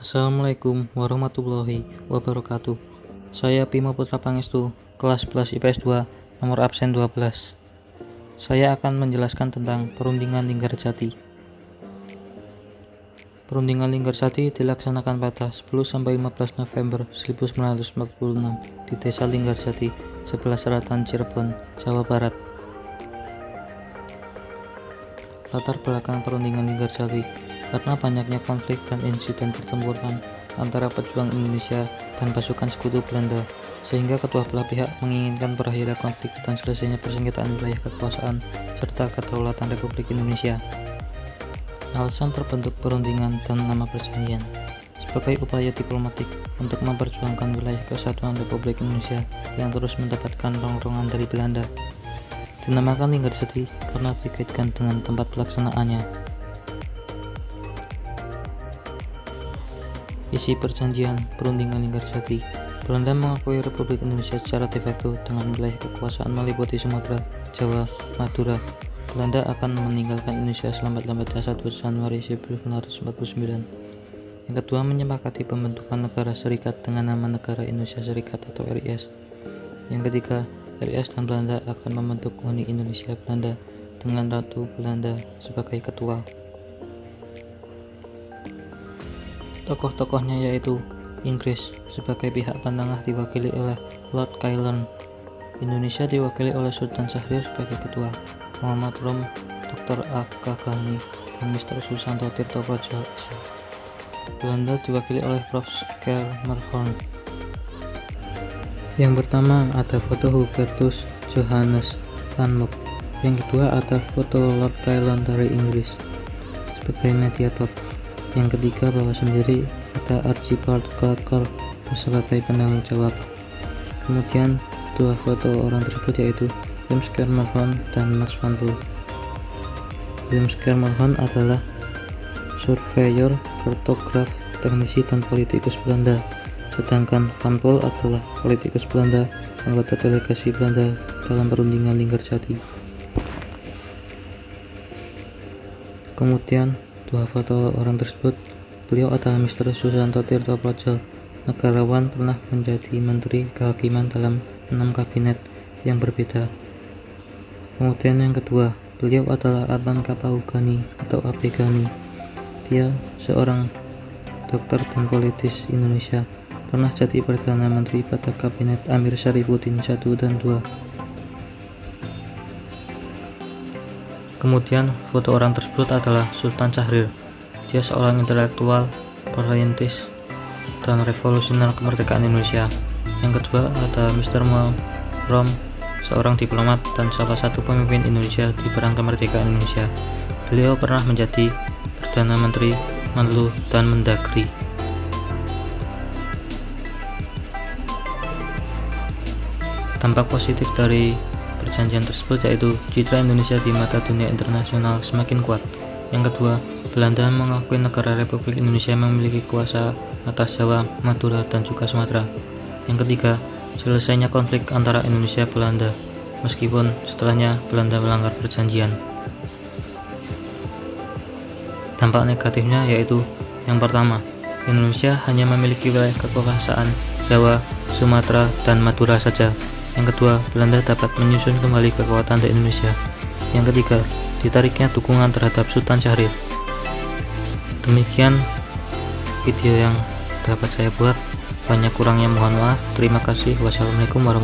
Assalamualaikum warahmatullahi wabarakatuh. Saya Bimo Putra Pangestu, kelas 11 IPS 2, nomor absen 12. Saya akan menjelaskan tentang Perundingan Linggarjati. Perundingan Linggarjati dilaksanakan pada 10-15 November 1946 di Desa Linggarjati, sebelah selatan Cirebon, Jawa Barat. Latar belakang Perundingan Linggarjati: karena banyaknya konflik dan insiden pertempuran antara pejuang Indonesia dan pasukan sekutu Belanda, sehingga kedua belah pihak menginginkan berakhirnya konflik dan selesainya persengketaan wilayah kekuasaan serta kedaulatan Republik Indonesia. Alasan terbentuk perundingan dan nama perjanjian: sebagai upaya diplomatik untuk memperjuangkan wilayah kesatuan Republik Indonesia yang terus mendapatkan rongrongan dari Belanda. Dinamakan Linggarjati karena dikaitkan dengan tempat pelaksanaannya. Isi perjanjian Perundingan Linggarjati: Belanda mengakui Republik Indonesia secara de facto dengan wilayah kekuasaan meliputi Sumatera, Jawa, Madura. Belanda akan meninggalkan Indonesia selambat-lambatnya 1 Januari 1949. Yang kedua, menyepakati pembentukan negara serikat dengan nama Negara Indonesia Serikat atau RIS. Yang ketiga, RIS dan Belanda akan membentuk Uni Indonesia Belanda dengan Ratu Belanda sebagai ketua. Tokoh-tokohnya yaitu Inggris sebagai pihak penengah diwakili oleh Lord Cairns, Indonesia diwakili oleh Sultan Syahrir sebagai ketua, Muhammad Rom, Dr. A.K. Ghani, dan Mr. Susanto Tirto Praja. Belanda diwakili oleh Prof. Schermerhorn. Yang pertama ada foto Hubertus Johannes van Mock. Yang kedua ada foto Lord Cairns dari Inggris sebagai mediator. Yang ketiga bawah sendiri ada Archibald Clarke sebagai penanggung jawab. Kemudian dua foto orang tersebut yaitu William Schermerhorn dan Max van Poel. William Schermerhorn adalah surveyor, kartograf, teknisi, dan politikus Belanda, sedangkan Van Poel adalah politikus Belanda, anggota delegasi Belanda dalam Perundingan Linggarjati. Kemudian dua foto orang tersebut, beliau adalah Mr. Susanto Tirto Praja, negarawan, pernah menjadi Menteri Kehakiman dalam 6 kabinet yang berbeda. Kemudian yang kedua, beliau adalah Adnan Kapau Ghani atau A.P. Ghani. Dia seorang dokter dan politis Indonesia, pernah jadi Perdana Menteri pada kabinet Amir Syarifuddin I dan II. Kemudian foto orang tersebut adalah Sultan Syahrir. Dia seorang intelektual, perintis, dan revolusioner kemerdekaan Indonesia. Yang kedua ada Mr. Rom, seorang diplomat dan salah satu pemimpin Indonesia di Perang Kemerdekaan Indonesia. Beliau pernah menjadi Perdana Menteri, Menlu, dan Mendagri. Dampak positif dari perjanjian tersebut yaitu citra Indonesia di mata dunia internasional semakin kuat. Yang kedua, Belanda mengakui negara Republik Indonesia memiliki kuasa atas Jawa, Madura, dan juga Sumatera. Yang ketiga, selesainya konflik antara Indonesia dan Belanda, meskipun setelahnya Belanda melanggar perjanjian. Dampak negatifnya yaitu yang pertama, Indonesia hanya memiliki wilayah kekuasaan Jawa, Sumatera, dan Madura saja. Yang kedua, Belanda dapat menyusun kembali kekuatan di Indonesia. Yang ketiga, ditariknya dukungan terhadap Sultan Syahrir. Demikian video yang dapat saya buat. Banyak kurangnya mohon maaf. Terima kasih. Wassalamualaikum warahmatullahi wabarakatuh.